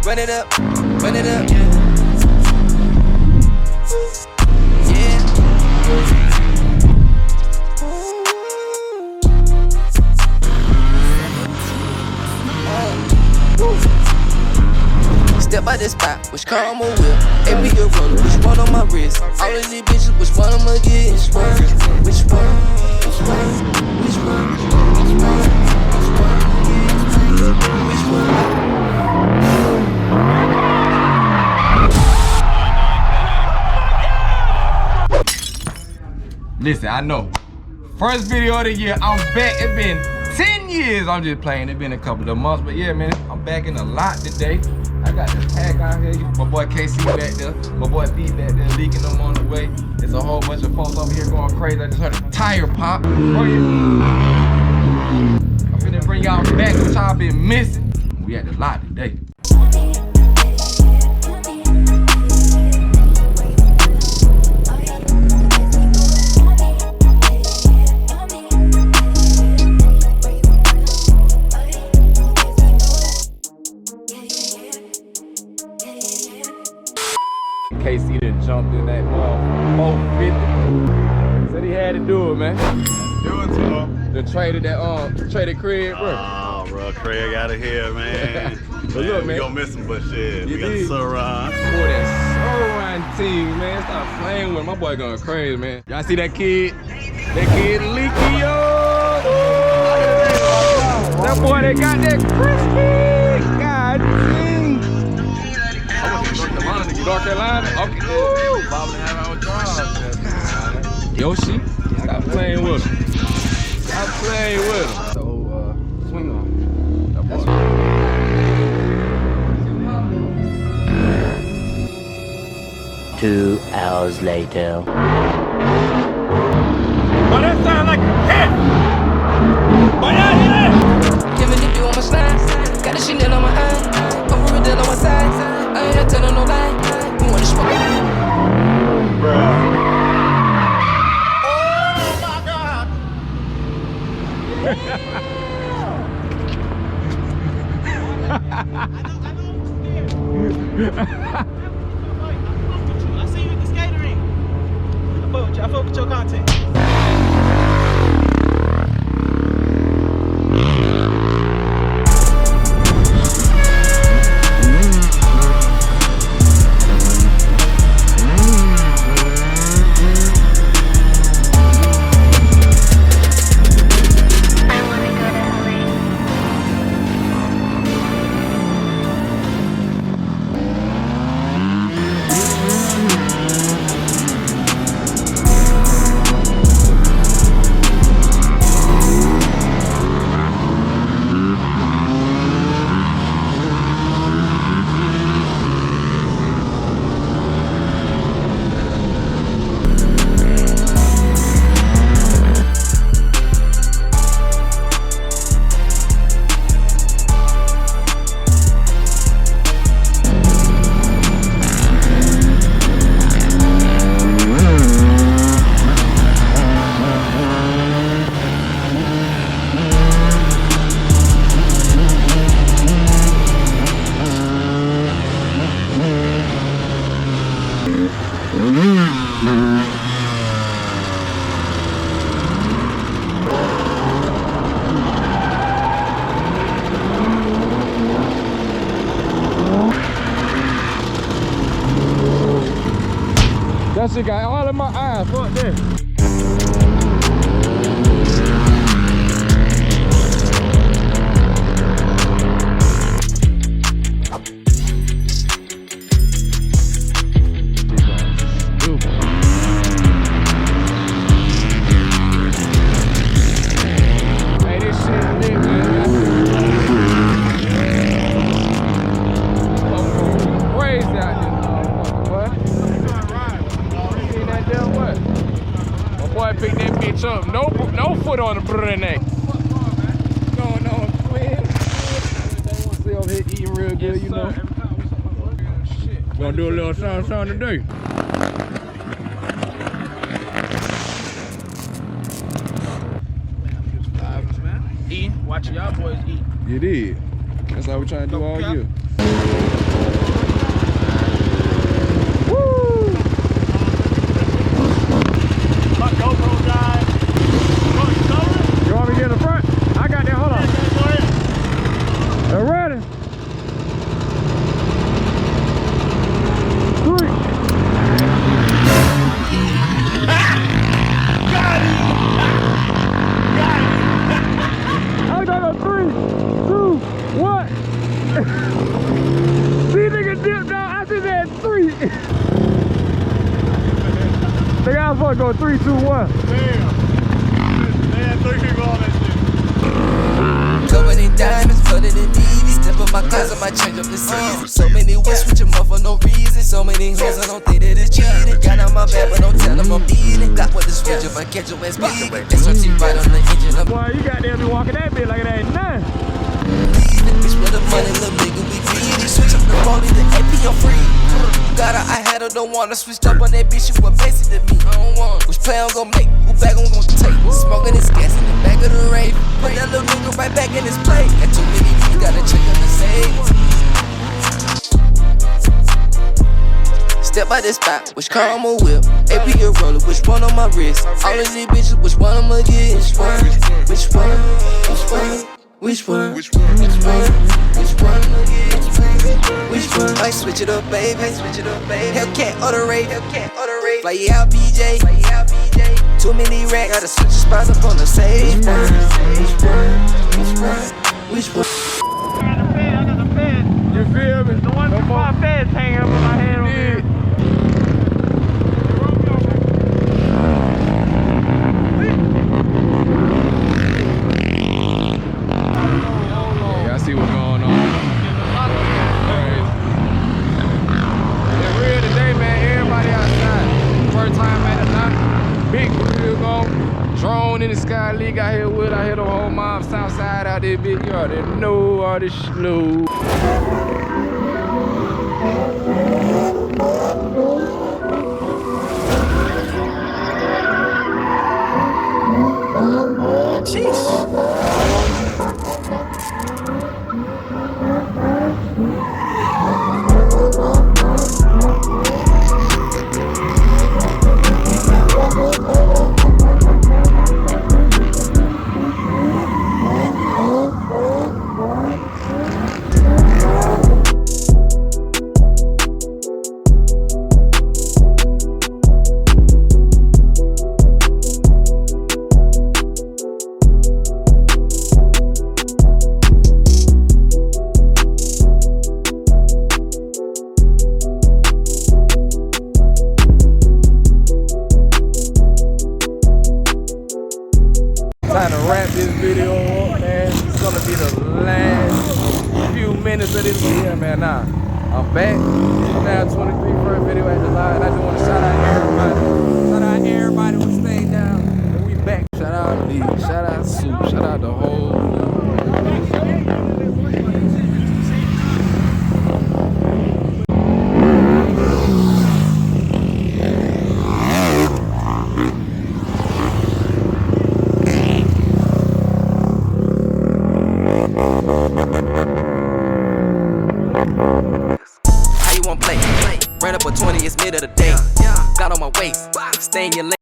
run it up, yeah. Step by the spot, which car I'ma whip. And we a roller, which one on my wrist? All of these bitches, which one I'ma get? Which one? Which one? Which one? Which one? Which one? Which one? Listen, I know. First video of the year, I'm back. It's been 10 years. I'm just playing. It's been a couple of months, but yeah, man, I'm back in a lot today. I got the tag out here. My boy KC back there. My boy B back there leaking them on the way. There's a whole bunch of folks over here going crazy. I just heard a tire pop. I'm finna bring y'all back what y'all been missing. We had a lot today. KC done jumped in that 450. Said he had to do it, man. Do it to him. Then traded Craig, bro. Oh, bro, Craig out of here, man. But look, man, we gonna miss him, but shit, we got the Surron. Boy, that Surron team, man. Stop playing with him. My boy going crazy, man. Y'all see that kid? That kid leaky, yo. That boy that got that crispy. God dang. North Carolina? Okay. Yoshi, stop playing with him. Stop playing with him. So, swing on. That boy. 2 hours later. Boy, that sound like a hit! Boy, y'all hear that? Giving the dew on my slide. Got the Chanel on my eye. Over Riverdale on my side. I ain't not telling no lie. Who wanna smoke? Bruh. I see you at the skating rink. I fuck with your content. That shit got all in my eyes. Fuck that. Pick that bitch up. No foot on the neck. Going on, twin. They want to see over here eating real good, you know. Gonna do a little something today. Eating, watching y'all boys eat. You did. That's how we trying to do all year. You want me to get in the front? I got that, hold on. They're ready. 3. Got it! I got a 3, 2, 1. See, nigga dipped down. I just had 3. Nigga, I was supposed to go 3, 2, 1. Damn. They had 3 people on that shit. Covered in diamonds, flooded in BB. Step in my closet, might change up the season. So many ways, switch them up for no reason. So many hoes, I don't think that it's cheating. Got on my back, but don't tell them I'm eating. Got what the switch if I catch your ass speeding. SRT right on the engine. Boy, you got there be walking that bit like it ain't nothing. Bitch, where the money, little nigga, we greedy. Switch up the rollie, the AP, I'm free. Got her, I had her, don't wanna switch up on that bitch, she was basic to me. I don't want which play I'm gon' make, who bag I'm gon' take. Smoking this gas in the back of the rave. Put that little nigga right back in his plate. Got too many views, gotta check on the savings. Step by this spot, which car I'ma whip. AP a roller, which one on my wrist. All of these bitches, which one I'ma get? Which one? Which one? Which one? Which one? Which one? Which one? Which one? Which one? I switch it up, baby. Switch it up, baby. Hellcat auto rate. Hellcat auto rate. Fly you out, BJ. Fly you out, BJ. Too many racks. Gotta switch the spots up on the stage. Which one? Which one? Which one? I got the fed. You feel me? The one with my feds hanging up in my head over here. Yeah, I see what's going on. It's real today, man. Everybody outside. First time at the night. Big wheel go. Drone in the sky. Lee got here with. I hit the whole mob. Southside out there, bitch. You already know all this slow. Time to wrap this video up, man. It's gonna be the last few minutes of this video, man. Nah, I'm back. It's now 23 first video at the line. I just want to shout out everybody. Shout out everybody who stayed down. And we back. Shout out Lee. Shout out Soup. Shout out the whole. How you want play? Ran up a 20, it's mid of the day. Got on my waist, stay in your lane.